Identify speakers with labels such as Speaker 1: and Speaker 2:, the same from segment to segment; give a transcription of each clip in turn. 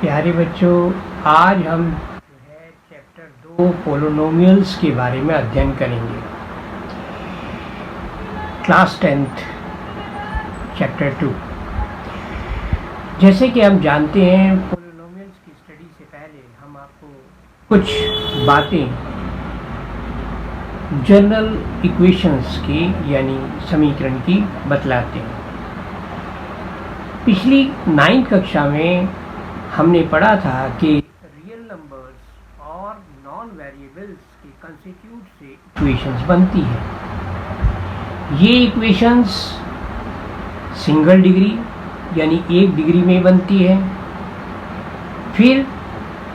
Speaker 1: प्यारे बच्चों, आज हम जो है चैप्टर 2 पोलिनोमियल्स के बारे में अध्ययन करेंगे। Class 10th chapter 2। जैसे कि हम जानते हैं, पोलिनोमियल्स की स्टडी से पहले हम आपको कुछ बातें जनरल इक्वेशंस की यानी समीकरण की बतलाते हैं। पिछली 9th कक्षा में हमने पढ़ा था कि रियल नंबर्स और नॉन वेरिएबल्स के कंस्टिट्यूट से इक्वेशंस बनती है। ये इक्वेशंस सिंगल डिग्री यानी एक डिग्री में बनती है, फिर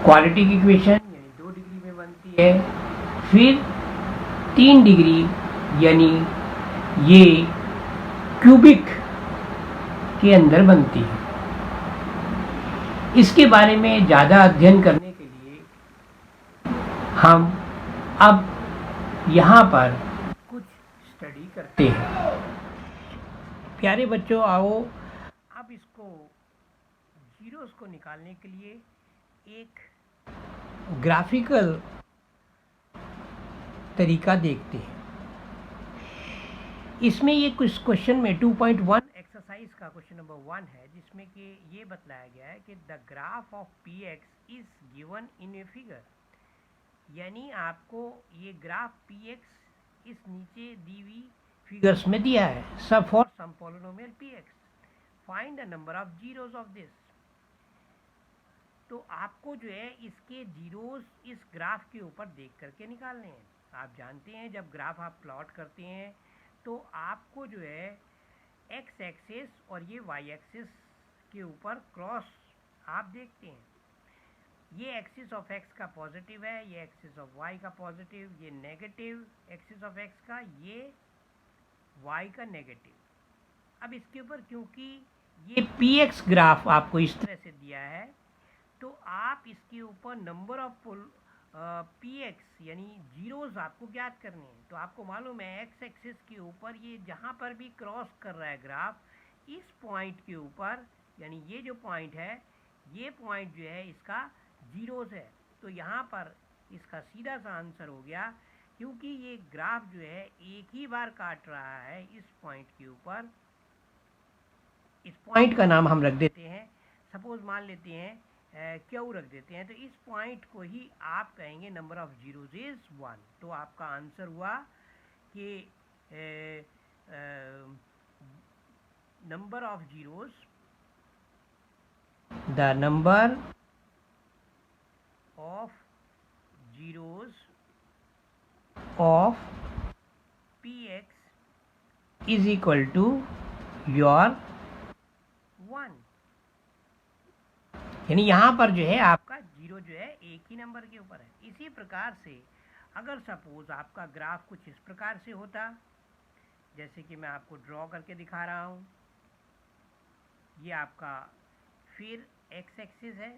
Speaker 1: क्वाड्रेटिक इक्वेशन यानी 2 डिग्री में बनती है, फिर 3 डिग्री यानी ये क्यूबिक के अंदर बनती है। इसके बारे में ज़्यादा अध्ययन करने के लिए हम अब यहाँ पर कुछ स्टडी करते हैं। प्यारे बच्चों, आओ अब इसको जीरोस को निकालने के लिए एक ग्राफिकल तरीका देखते हैं। इसमें ये कुछ क्वेश्चन में 2.1 एक्सरसाइज का क्वेश्चन नंबर 1 है, जिसमें कि ये बतलाया गया है कि the graph of P X is given in a figure. यानी आपको ये ग्राफ पी एक्स इस नीचे दी हुई फिगर्स में दिया है। सब for some polynomial P X, find the number of zeros of this. तो आपको जो है इसके जीरोस इस ग्राफ के ऊपर देख करके निकालने हैं। आप जानते हैं जब ग्राफ आप प्लॉट करते हैं तो आपको जो है एक्स एक्सिस और ये वाई एक्सिस के ऊपर क्रॉस आप देखते हैं। ये एक्सिस ऑफ एक्स का पॉजिटिव है, ये एक्सिस ऑफ वाई का पॉजिटिव, ये नेगेटिव एक्सिस ऑफ एक्स का, ये वाई का नेगेटिव। अब इसके ऊपर क्योंकि ये पी एक्स ग्राफ आपको इस तरह से दिया है, तो आप इसके ऊपर नंबर ऑफ पी एक्स यानी जीरोस आपको ज्ञात करने हैं। तो आपको मालूम है एक्स एक्सिस के ऊपर ये जहाँ पर भी क्रॉस कर रहा है ग्राफ, इस पॉइंट के ऊपर यानी ये जो पॉइंट है, ये पॉइंट जो है इसका जीरोस है। तो यहाँ पर इसका सीधा सा आंसर हो गया, क्योंकि ये ग्राफ जो है एक ही बार काट रहा है इस पॉइंट के ऊपर। इस पॉइंट का नाम हम रख देते हैं, सपोज मान लेते हैं क्यू रख देते हैं। तो इस पॉइंट को ही आप कहेंगे नंबर ऑफ जीरोस इज 1। तो आपका आंसर हुआ कि number of zeros, the number of zeros of P X is equal to your 1। यानी यहाँ पर जो है आपका जीरो जो है एक ही नंबर के ऊपर है। इसी प्रकार से अगर सपोज आपका ग्राफ कुछ इस प्रकार से होता, जैसे कि मैं आपको ड्रॉ करके दिखा रहा हूँ। ये आपका फिर एक्स एक्सिस है,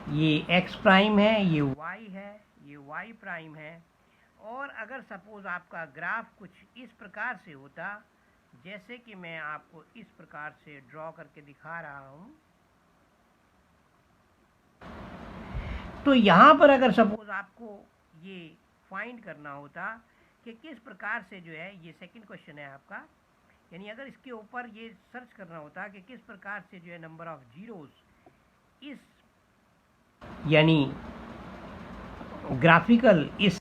Speaker 1: ये एक्स प्राइम है, ये वाई है, ये वाई प्राइम है। और अगर सपोज आपका ग्राफ कुछ इस प्रकार से होता, जैसे कि मैं आपको इस प्रकार से ड्रॉ करके दिखा रहा हूँ, तो यहाँ पर अगर सपोज आपको ये फाइंड करना होता कि किस प्रकार से जो है, ये सेकंड क्वेश्चन है आपका, यानी अगर इसके ऊपर ये सर्च करना होता कि किस प्रकार से जो है नंबर ऑफ जीरोस इस यानी ग्राफिकल इस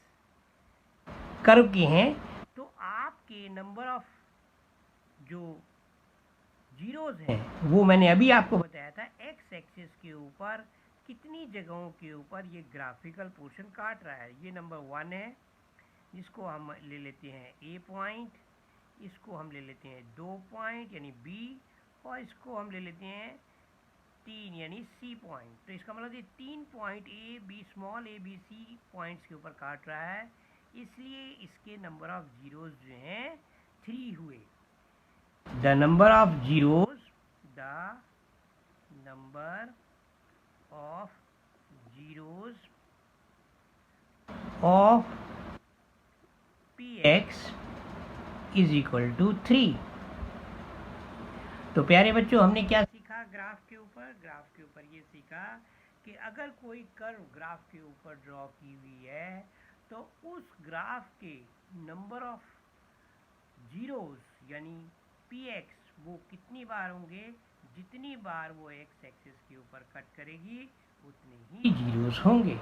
Speaker 1: कर्व के हैं, तो आपके नंबर ऑफ जो जीरोस हैं वो मैंने अभी आपको बताया था। एक्स एक्सिस के ऊपर कितनी जगहों के ऊपर ये ग्राफिकल पोर्शन काट रहा है। ये नंबर 1 है, जिसको हम ले लेते हैं ए पॉइंट, इसको हम ले लेते हैं 2 पॉइंट यानी बी, और इसको हम ले लेते हैं 3 यानी सी पॉइंट। तो इसका मतलब ये 3 point A B small A B C points के ऊपर काट रहा है, इसलिए इसके नंबर ऑफ जीरोस जो हैं 3 हुए। The number of zeros, the number of zeros of px is equal to 3। तो प्यारे बच्चों, हमने क्या सीखा? ग्राफ के ऊपर ये सीखा कि अगर कोई कर्व ग्राफ के ऊपर ड्रॉ की हुई है तो उस ग्राफ के नंबर ऑफ जीरोस यानी px वो कितनी बार होंगे, जितनी बार वो एक्स एक्सिस के ऊपर कट करेगी उतने ही जीरोस होंगे।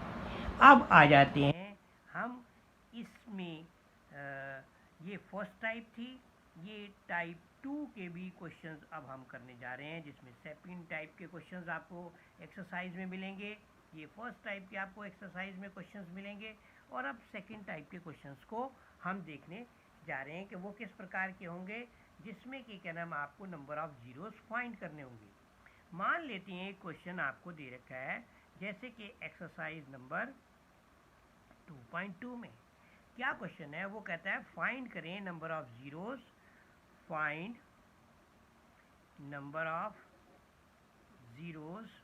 Speaker 1: अब आ जाते हैं हम इसमें ये फर्स्ट टाइप थी, ये टाइप 2 के भी क्वेश्चंस अब हम करने जा रहे हैं, जिसमें सेकंड टाइप के क्वेश्चंस आपको एक्सरसाइज में मिलेंगे। ये फर्स्ट टाइप के आपको एक्सरसाइज में क्वेश्चंस मिलेंगे और अब सेकंड टाइप के क्वेश्चंस को हम देखने जा रहे हैं कि वो किस प्रकार के होंगे, जिसमें कि क्या नाम आपको नंबर ऑफ जीरोस फाइंड करने होंगे। मान लेते हैं एक क्वेश्चन आपको दे रखा है, जैसे कि एक्सरसाइज नंबर 2.2 में क्या क्वेश्चन है, वो कहता है फाइंड करें number of zeros, find number of zeros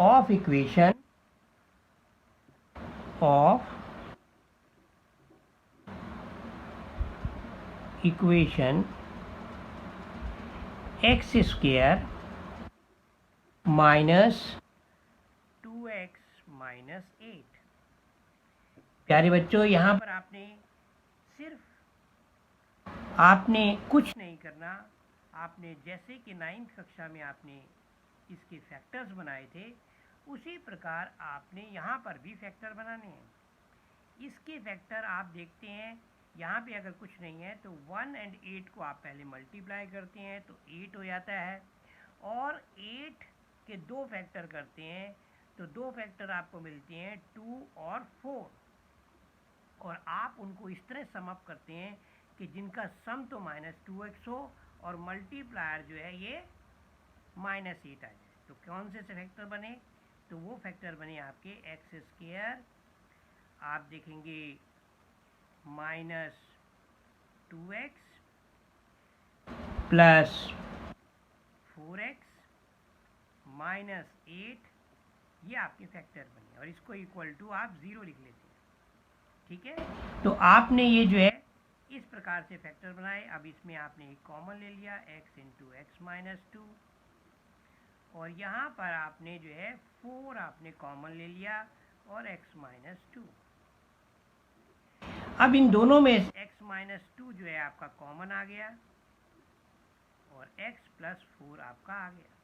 Speaker 1: of equation x square minus 2x minus 8। प्यारे बच्चों, यहाँ पर आपने कुछ नहीं करना, आपने जैसे कि 9th कक्षा में आपने इसके फैक्टर्स बनाए थे उसी प्रकार आपने यहाँ पर भी फैक्टर बनाने हैं। इसके फैक्टर आप देखते हैं, यहाँ पे अगर कुछ नहीं है तो 1 और 8 को आप पहले मल्टीप्लाई करते हैं तो 8 हो जाता है, और 8 के 2 फैक्टर करते हैं तो 2 फैक्टर आपको मिलते हैं 2 और 4, और आप उनको इस तरह सम अप करते हैं कि जिनका सम तो -2x हो और मल्टीप्लायर जो है ये -8 आ जाए। तो कौन से फैक्टर बने, तो वो फैक्टर बने आपके एक्स स्क्वायर, आप देखेंगे -2x प्लस 4x माइनस 8, ये आपके फैक्टर बने और इसको इक्वल टू आप 0 लिख लेते हैं। ठीक है, तो आपने ये जो है इस प्रकार से फैक्टर बनाए। अब इसमें आपने एक कॉमन ले लिया x इंटू एक्स माइनस 2, और यहाँ पर आपने जो है 4 आपने कॉमन ले लिया और x माइनस 2। अब इन दोनों में x माइनस 2 जो है आपका कॉमन आ गया और x प्लस 4 आपका आ गया।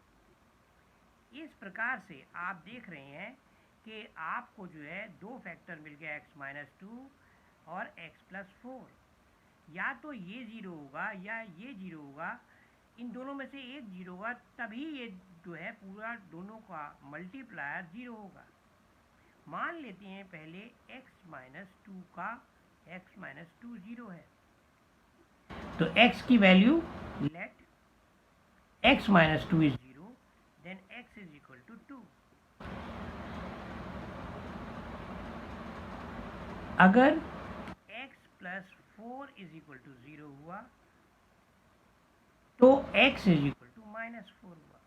Speaker 1: इस प्रकार से आप देख रहे हैं कि आपको जो है 2 फैक्टर मिल गया x माइनस 2 और x प्लस 4। या तो ये 0 होगा या ये 0 होगा, इन दोनों में से एक 0 होगा, तभी ये जो है पूरा दोनों का मल्टीप्लायर 0 होगा। मान लेते हैं पहले x माइनस 2 का x माइनस 2 0 है, तो x की value let x minus 2 is 0, then x is equal to 2। अगर x plus 4 is equal to 0 हुआ तो x इज इक्वल टू -4 हुआ।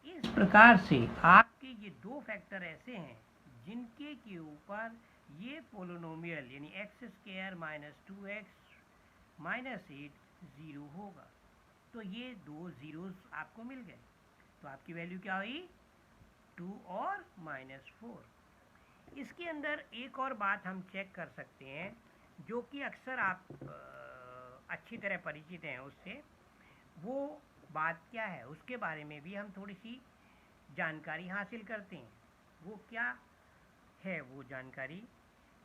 Speaker 1: इस प्रकार से आपके ये 2 फैक्टर ऐसे हैं जिनके के ऊपर ये पोलिनोमियल यानी X square minus 2x minus 8 0 होगा। तो ये 2 जीरोस आपको मिल गए, तो आपकी वैल्यू क्या हुई 2 और -4। इसके अंदर एक और बात हम चेक कर सकते हैं, जो कि अक्सर आप अच्छी तरह परिचित हैं उससे, वो बात क्या है उसके बारे में भी हम थोड़ी सी जानकारी हासिल करते हैं। वो क्या है वो जानकारी,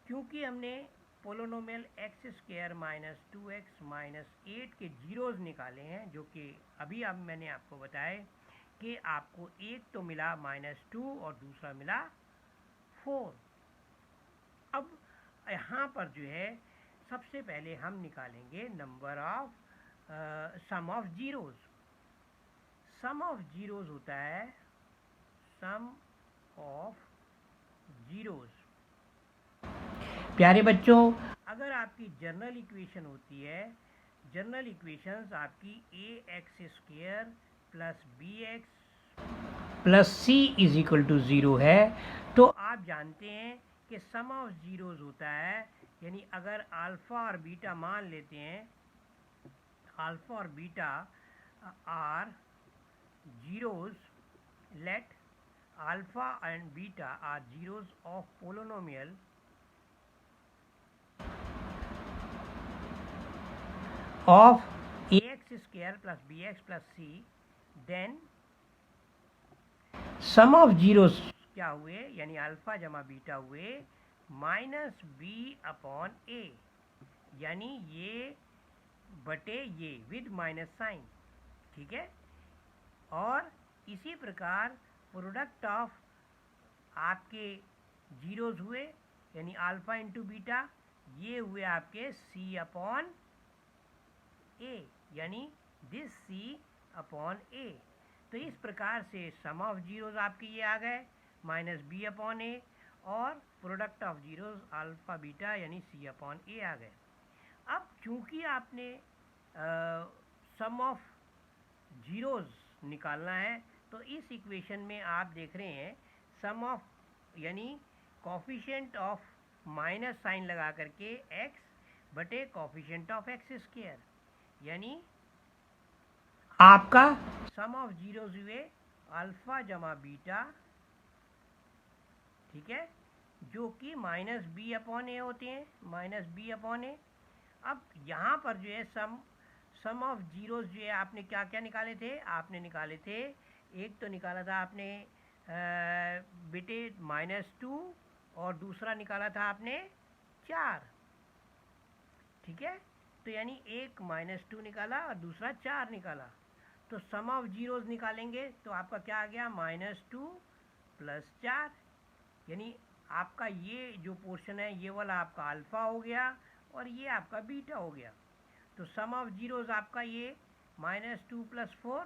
Speaker 1: क्योंकि हमने polynomial x square minus 2x minus 8 के जीरोस निकाले हैं, जो कि अभी अब मैंने आपको बताया कि आपको एक तो मिला -2 और दूसरा मिला 4। अब यहाँ पर जो है सबसे पहले हम निकालेंगे number of sum of zeros. Sum of zeros होता है सम ऑफ जीरोस। प्यारे बच्चों, अगर आपकी जनरल इक्वेशन होती है, जनरल इक्वेशंस आपकी ax square plus bx plus c is equal to 0 है, तो आप जानते हैं कि सम ऑफ जीरोस होता है, यानी अगर अल्फ़ा और बीटा मान लेते हैं, alpha or beta are zeros, let alpha and beta are zeros of polynomial of ax square plus bx plus c, then sum of zeros क्या हुए, यानी अल्फा जमा बीटा हुए माइनस बी अपॉन ए, यानी ये बटे ये विद माइनस साइन, ठीक है। और इसी प्रकार प्रोडक्ट ऑफ आपके जीरोस हुए यानी अल्फा इंटू बीटा, ये हुए आपके सी अपॉन ए, यानी दिस सी अपॉन ए। तो इस प्रकार से सम ऑफ जीरोस आपके ये आ गए माइनस बी अपॉन ए, और product of zeros alpha beta यानी सी अपॉन ए आ गए। अब चूंकि आपने सम ऑफ जीरोस निकालना है, तो इस इक्वेशन में आप देख रहे हैं सम ऑफ यानी कॉफिशिएंट ऑफ माइनस साइन लगा करके एक्स बटे कॉफिशिएंट ऑफ एक्स स्क्वायर, यानी आपका सम ऑफ जीरोस हुए अल्फा जमा बीटा, ठीक है, जो कि माइनस बी अपॉन ए होते हैं, माइनस बी अपॉन ए। अब यहाँ पर जो है सम ऑफ जीरोस जो है आपने क्या क्या निकाले थे, आपने निकाले थे, एक तो निकाला था आपने बेटे -2 और दूसरा निकाला था आपने 4, ठीक है। तो यानी एक -2 निकाला और दूसरा 4 निकाला, तो सम ऑफ जीरोस निकालेंगे तो आपका क्या आ गया -2 + 4, यानी आपका ये जो पोर्शन है ये वाला आपका अल्फा हो गया और ये आपका बीटा हो गया। तो सम ऑफ जीरोस आपका ये -2 + 4,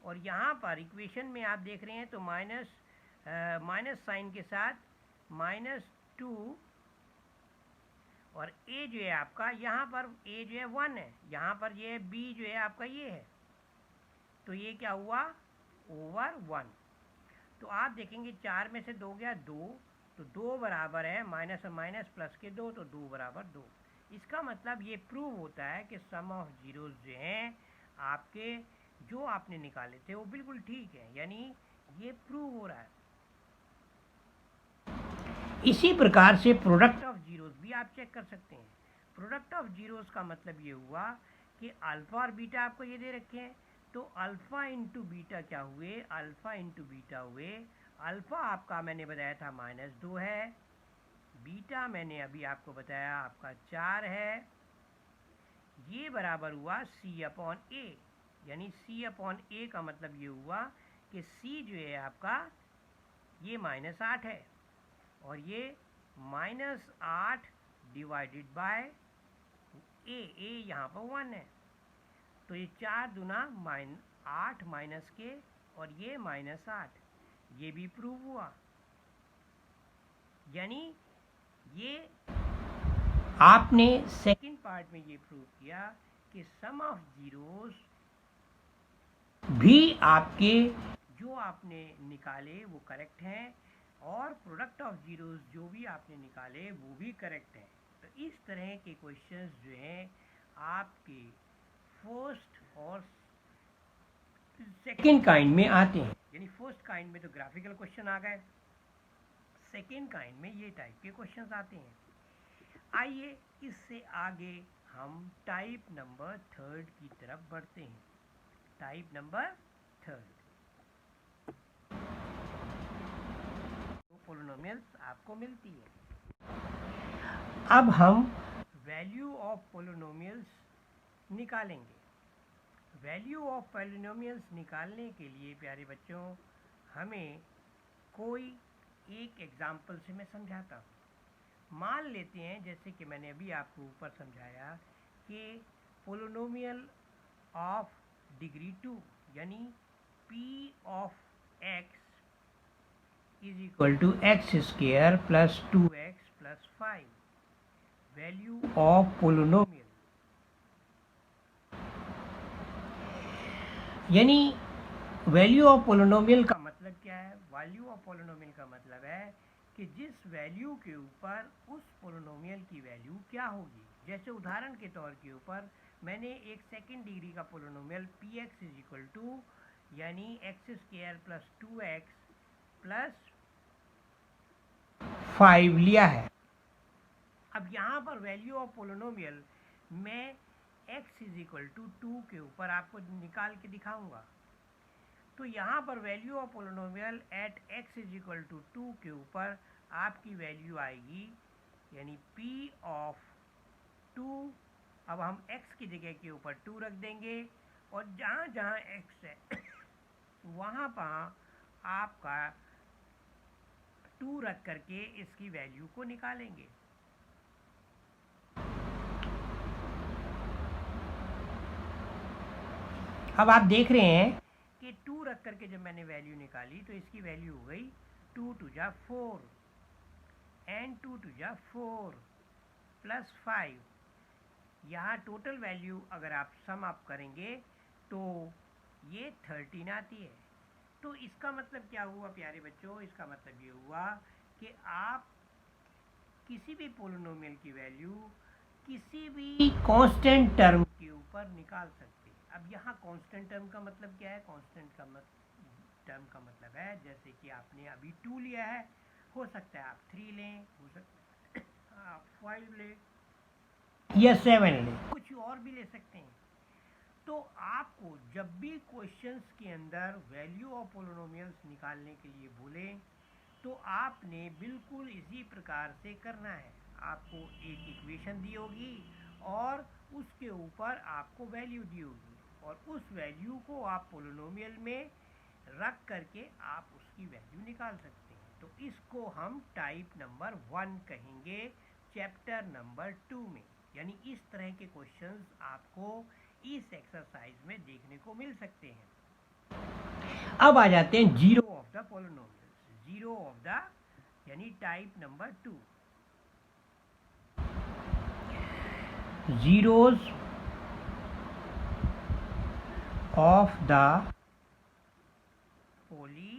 Speaker 1: और यहाँ पर इक्वेशन में आप देख रहे हैं तो माइनस साइन के साथ -2, और ए जो है आपका यहाँ पर ए जो है 1 है, यहाँ पर ये बी जो है आपका ये है, तो ये क्या हुआ ओवर 1। तो आप देखेंगे 4 में से 2 गया 2, तो 2 बराबर है माइनस और माइनस प्लस के 2, तो 2 बराबर 2। इसका मतलब ये प्रूव होता है कि सम ऑफ जीरोस जो हैं आपके जो आपने निकाले थे वो बिल्कुल ठीक है, यानी ये प्रूव हो रहा है। इसी प्रकार से प्रोडक्ट ऑफ जीरोस भी आप चेक कर सकते हैं। प्रोडक्ट ऑफ जीरोस का मतलब ये हुआ कि अल्फा और बीटा आपको ये दे रखे हैं, तो अल्फा इंटू बीटा क्या हुए, अल्फा इंटू बीटा हुए, अल्फा आपका मैंने बताया था -2 है, बीटा मैंने अभी आपको बताया आपका 4 है, ये बराबर हुआ सी अपॉन ए, यानी सी अपॉन ए का मतलब ये हुआ कि सी जो है आपका ये -8 है, और ये -8 डिवाइडेड बाय ए यहाँ पर 1 है, तो ये 4 दूना 8 माइनस के, और ये -8, ये भी प्रूव हुआ। यानी ये आपने सेकंड पार्ट में ये प्रूव किया कि सम ऑफ जीरोस भी आपके जो आपने निकाले वो करेक्ट हैं, और प्रोडक्ट ऑफ जीरोस जो भी आपने निकाले वो भी करेक्ट हैं। तो इस तरह के क्वेश्चंस जो हैं आपके फर्स्ट और सेकेंड काइंड में आते हैं, यानी फर्स्ट काइंड में तो ग्राफिकल क्वेश्चन आ गए, सेकेंड काइंड में ये टाइप के क्वेश्चंस आते हैं। आइए इससे आगे हम टाइप नंबर 3 की तरफ बढ़ते हैं। टाइप नंबर 3 पोलिनोमियल्स आपको मिलती है। अब हम वैल्यू ऑफ पोलिनोमियल्स निकालेंगे। वैल्यू ऑफ पोलिनोमियल्स निकालने के लिए प्यारे बच्चों हमें कोई एक एग्जाम्पल से मैं समझाता हूँ। मान लेते हैं जैसे कि मैंने अभी आपको ऊपर समझाया कि पोलिनोमियल ऑफ डिग्री 2 यानी p of x is equal to x square plus 2x plus 5, value of polynomial, यानी वैल्यू ऑफ पोलिनोमियल का मतलब क्या है, वैल्यू ऑफ पोलिनोमियल का मतलब है कि जिस वैल्यू के ऊपर उस पोलिनोमियल की वैल्यू क्या होगी। जैसे उदाहरण के तौर के ऊपर मैंने एक सेकंड डिग्री का polynomial P X is equal to यानी X square plus 2x plus 5 लिया है। अब यहाँ पर वैल्यू ऑफ पोलिनोमियल मैं x इज इक्वल टू 2 के ऊपर आपको निकाल के दिखाऊंगा। तो यहाँ पर value of polynomial at x is equal to 2 के ऊपर आपकी वैल्यू आएगी यानी p ऑफ 2। अब हम x की जगह के ऊपर 2 रख देंगे और जहाँ जहाँ x है वहाँ पर आपका 2 रख करके इसकी वैल्यू को निकालेंगे। अब आप देख रहे हैं कि 2 रख करके जब मैंने वैल्यू निकाली तो इसकी वैल्यू हो गई 2 2 जा 4 एंड 2 2 जा 4 प्लस 5। यहाँ टोटल वैल्यू अगर आप सम अप करेंगे तो ये 13 आती है। तो इसका मतलब क्या हुआ प्यारे बच्चों, इसका मतलब ये हुआ कि आप किसी भी पोलिनोमियल की वैल्यू किसी भी कांस्टेंट टर्म के ऊपर निकाल सकते हैं। अब यहाँ कांस्टेंट टर्म का मतलब क्या है? कांस्टेंट टर्म का मतलब है जैसे कि आपने अभी 2 लिया है, हो सकता है आप 3 लें, हो सकता है आप 5 लें या 7 लें, कुछ और भी ले सकते हैं। तो आपको जब भी क्वेश्चंस के अंदर वैल्यू ऑफ पोलिनोमियल्स निकालने के लिए बोले तो आपने बिल्कुल इसी प्रकार से करना है। आपको एक इक्वेशन दी होगी और उसके ऊपर आपको वैल्यू दी होगी और उस वैल्यू को आप पोलिनोमियल में रख करके आप उसकी वैल्यू निकाल सकते हैं। तो इसको हम टाइप नंबर 1 कहेंगे चैप्टर नंबर 2 में। यानी इस तरह के क्वेश्चंस आपको इस एक्सरसाइज में देखने को मिल सकते हैं। अब आ जाते हैं zero of the polynomials. Zero of the यानी type number 2, zeros of the polynomial।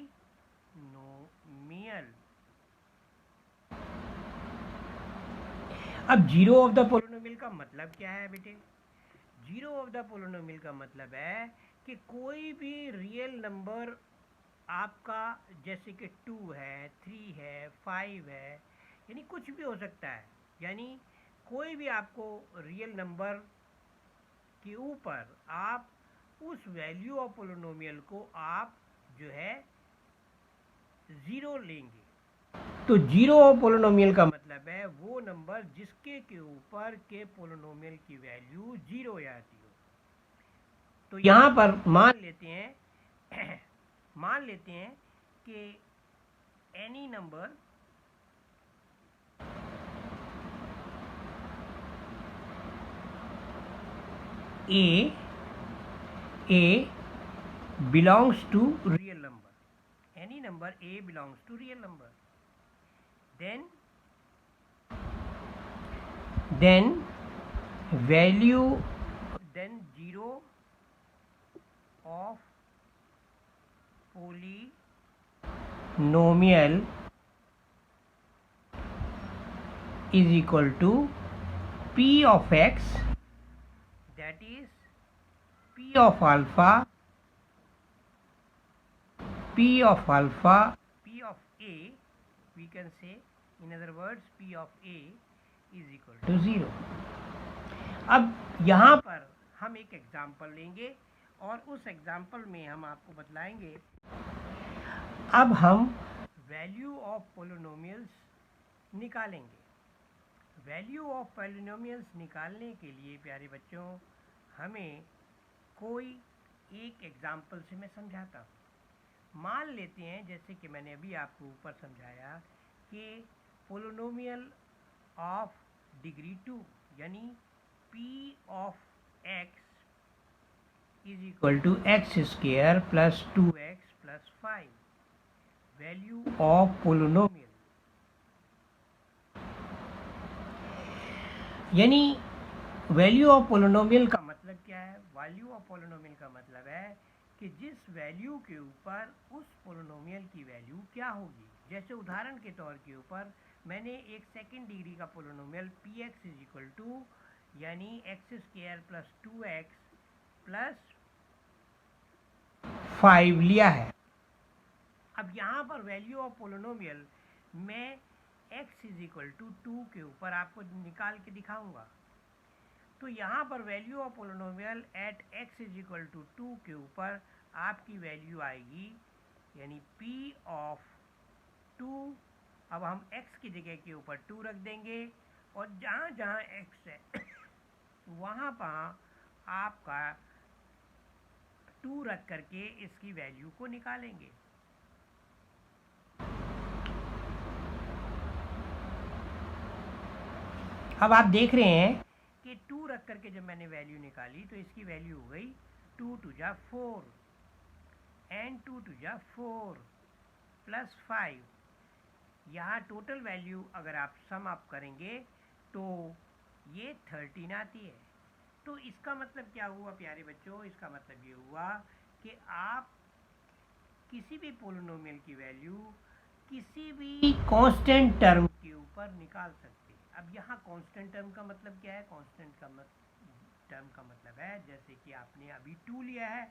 Speaker 1: अब जीरो ऑफ द पोलिनोमियल का मतलब क्या है बेटे? जीरो ऑफ द पोलिनोमियल का मतलब है कि कोई भी रियल नंबर आपका जैसे कि 2 है, 3 है, 5 है, यानी कुछ भी हो सकता है। यानी कोई भी आपको रियल नंबर के ऊपर आप उस वैल्यू ऑफ पोलिनोमियल को आप जो है ज़ीरो लेंगे। तो जीरो ऑफ पोलिनोमियल का मतलब है वो नंबर जिसके के ऊपर के पोलिनोमियल की वैल्यू 0 आती हो। तो यहाँ पर मान लेते हैं कि any number A belongs to real number. Any number A belongs to real number. Then value, then zero of polynomial is equal to P of x, that is P of alpha, P of alpha, P of A, we can say, in other words P of A is equal to 0. अब यहाँ पर हम एक example लेंगे और उस example में हम आपको बतलाएंगे। अब हम वैल्यू ऑफ पोलिनोमियल्स निकालेंगे। वैल्यू ऑफ पोलिनोमियल्स निकालने के लिए प्यारे बच्चों हमें कोई एक एग्जाम्पल से मैं समझाता हूँ। मान लेते हैं जैसे कि मैंने अभी आपको ऊपर समझाया कि पोलिनोमियल ऑफ डिग्री 2 यानी p of x is equal to X square plus 2x plus 5। Value of polynomial यानी वैल्यू ऑफ पोलिनोमियल का मतलब क्या है? वैल्यू ऑफ पोलिनोमियल का मतलब है कि जिस वैल्यू के ऊपर उस पोलिनोमियल की वैल्यू क्या होगी। जैसे उदाहरण के तौर के ऊपर मैंने एक सेकंड डिग्री का polynomial P X is equal to यानी x² प्लस 2x प्लस 5 लिया है। अब यहाँ पर वैल्यू ऑफ पोलिनोमियल मैं x = 2 के ऊपर आपको निकाल के दिखाऊंगा। तो यहाँ पर value of polynomial at x = 2 के ऊपर आपकी वैल्यू आएगी, यानी p ऑफ 2। अब हम x की जगह के ऊपर 2 रख देंगे और जहाँ जहाँ x है वहाँ पर आपका 2 रख करके इसकी वैल्यू को निकालेंगे। अब आप देख रहे हैं कि 2 रख करके जब मैंने वैल्यू निकाली तो इसकी वैल्यू हो गई 2 × 2 = 4 एंड 2 × 2 = 4 प्लस 5। यहाँ टोटल वैल्यू अगर आप सम अप करेंगे तो ये 13 आती है। तो इसका मतलब क्या हुआ प्यारे बच्चों? इसका मतलब ये हुआ कि आप किसी भी पोलिनोमियल की वैल्यू किसी भी कांस्टेंट टर्म के ऊपर निकाल सकते हैं। अब यहाँ कांस्टेंट टर्म का मतलब क्या है? कांस्टेंट टर्म का मतलब है जैसे कि आपने अभी 2 लिया है,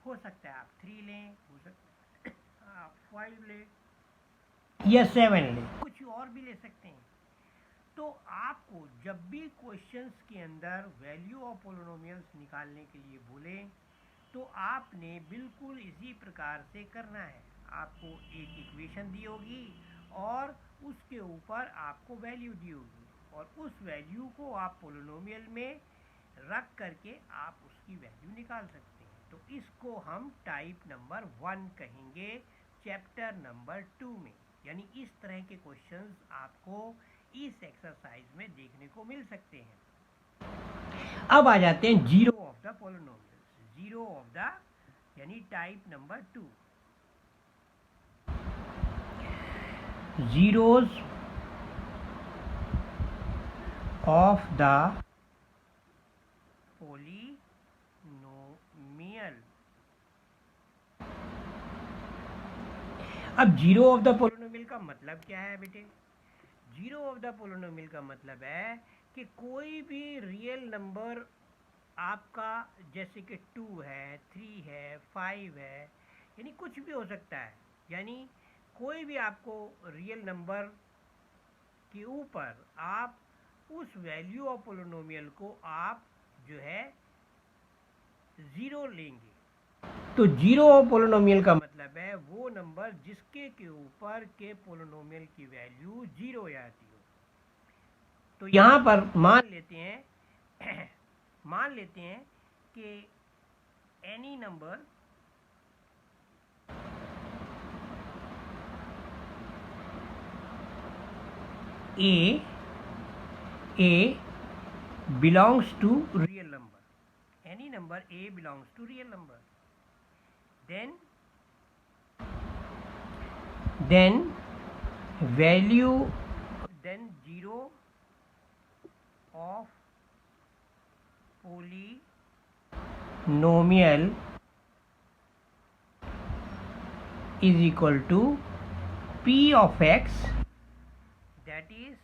Speaker 1: हो सकता है आप 3 लें, हो सकता है आप 5 लें या 7 लें, कुछ और भी ले सकते हैं। तो आपको जब भी क्वेश्चंस के अंदर वैल्यू ऑफ पोलिनोमियल्स निकालने के लिए बोले तो आपने बिल्कुल इसी प्रकार से करना है। आपको एक इक्वेशन दी होगी और उसके ऊपर आपको वैल्यू दी होगी और उस वैल्यू को आप पोलिनोमियल में रख करके आप उसकी वैल्यू निकाल सकते हैं। तो इसको हम टाइप नंबर 1 कहेंगे चैप्टर नंबर 2 में। यानी इस तरह के क्वेश्चंस आपको इस एक्सरसाइज में देखने को मिल सकते हैं। अब आ जाते हैं zero of the polynomials. Zero of the यानी type number 2, zeros of the polynomial। अब जीरो ऑफ द पोलिनोमियल का मतलब क्या है बेटे? जीरो ऑफ द पोलिनोमियल का मतलब है कि कोई भी रियल नंबर आपका, जैसे कि 2 है, 3 है, 5 है, यानी कुछ भी हो सकता है। यानी कोई भी आपको रियल नंबर के ऊपर आप उस वैल्यू ऑफ पोलिनोमियल को आप जो है 0 लेंगे। तो जीरो ऑफ पोलिनोमियल का मतलब है वो नंबर जिसके के ऊपर के पोलिनोमियल की वैल्यू 0 आती हो। तो यहाँ पर मान लेते हैं कि any number A belongs to real number. Any number A belongs to real number. Then value, then 0 of polynomial is equal to P of x, that is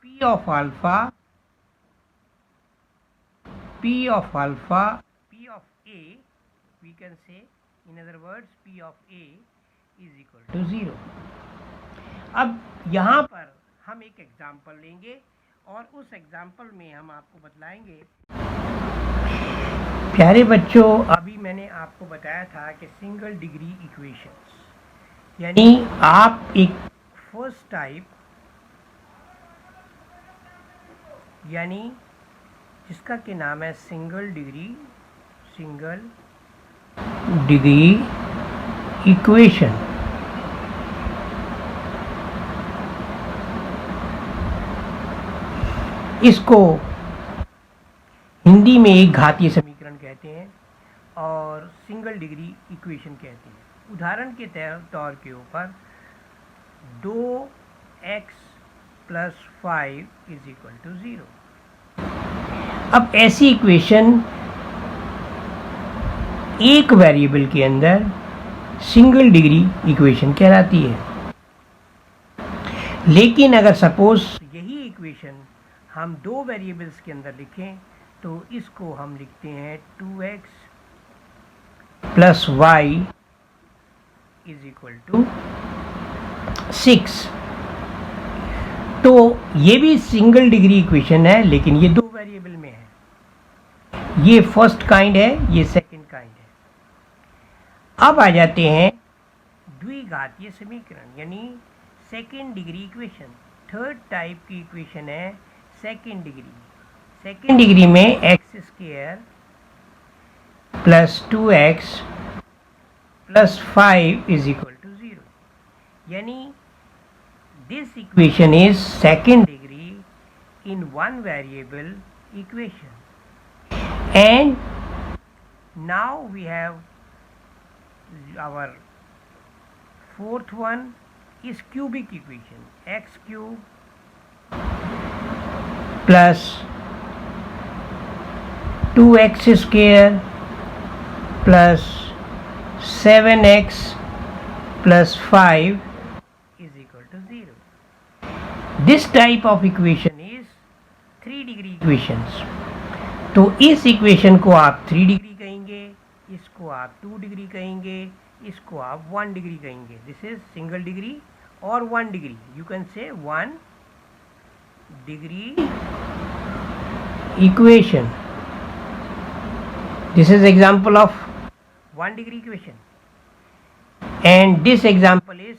Speaker 1: P of alpha, P of alpha, P of A, we can say, in other words, P of A is equal to 0. अब यहाँ पर हम एक example लेंगे और उस example में हम आपको बतलाएंगे। प्यारे बच्चों, अभी मैंने आपको बताया था कि सिंगल डिग्री इक्वेशंस, यानी आप एक फर्स्ट टाइप, यानी जिसका के नाम है सिंगल डिग्री इक्वेशन, इसको हिंदी में एक घातीय समीकरण कहते हैं और सिंगल डिग्री इक्वेशन कहते हैं। उदाहरण के तौर के ऊपर 2x + 5 = 0। अब ऐसी इक्वेशन एक वेरिएबल के अंदर सिंगल डिग्री इक्वेशन कहलाती है। लेकिन अगर सपोज यही इक्वेशन हम दो वेरिएबल्स के अंदर लिखें तो इसको हम लिखते हैं 2x plus Y is equal to 6। तो ये भी सिंगल डिग्री इक्वेशन है, लेकिन ये दो वेरिएबल में है। ये फर्स्ट काइंड है, ये सेकंड काइंड है। अब आ जाते हैं द्विघातीय समीकरण यानी second degree equation. Third type की इक्वेशन है सेकंड डिग्री। सेकंड डिग्री में X square plus 2x plus 5 is equal to 0, यानी this equation is second degree in one variable equation. And now we have our fourth one is cubic equation, x cube plus 2x square plus 7x plus 5 is equal to 0. This type of equation is 3 degree equations. तो इस equation को आप 3 degree कहेंगे, इसको आप 2 degree कहेंगे, इसको आप 1 डिग्री कहेंगे। दिस इज सिंगल डिग्री और 1 degree. You can say 1 degree equation. This is example of 1 degree equation and this example is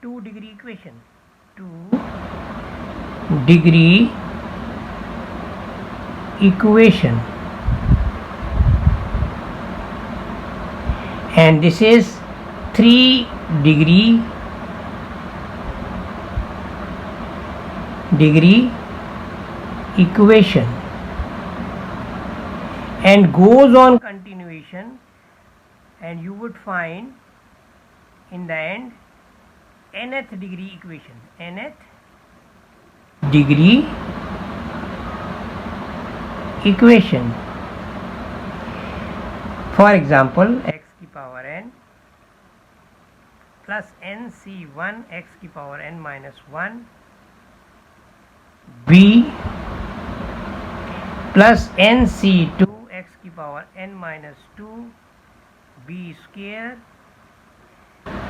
Speaker 1: 2 degree equation, 2 degree equation, and this is 3 degree equation, and goes on continuation, and you would find in the end nth degree equation, nth degree equation. For example, x की power n plus nc1 x की power n minus 1 b plus nc2 x की power n minus 2 b square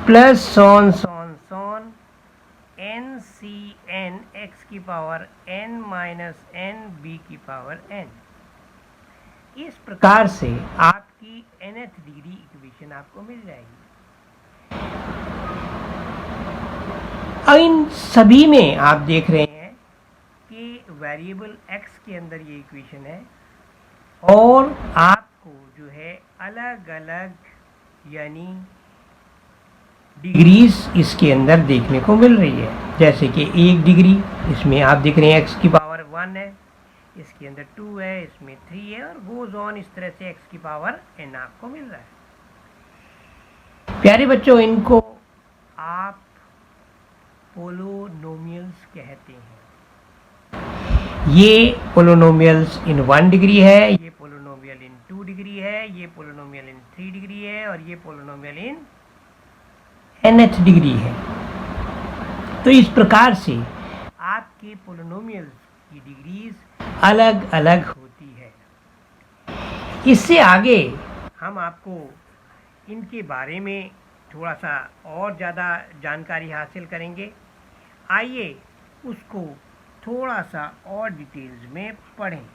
Speaker 1: plus so on NCn x की power n minus n b की power n। इस प्रकार से आपकी nth degree equation आपको मिल जाएगी। इन सभी में आप देख रहे हैं कि वेरिएबल x के अंदर ये इक्वेशन है और आपको जो है अलग अलग यानी डिग्रीज इसके अंदर देखने को मिल रही है। जैसे कि 1 डिग्री, इसमें आप देख रहे हैं x की पावर 1 है, इसके अंदर 2 है, इसमें 3 है, और गोज ऑन इस तरह से x की पावर n आपको मिल रहा है। प्यारे बच्चों, इनको आप पोलोनोमियल्स कहते हैं। ये पोलोनोमियल्स इन 1 डिग्री है, ये पोलोनोमियल इन 2 डिग्री है, ये पोलोनोमियल इन 3 डिग्री है, और ये पोलोनोमियल इन nth डिग्री है। तो इस प्रकार से आपके पोलिनोमियल्स की डिग्रीज अलग अलग होती है। इससे आगे हम आपको इनके बारे में थोड़ा सा और ज़्यादा जानकारी हासिल करेंगे। आइए उसको थोड़ा सा और डिटेल्स में पढ़ें।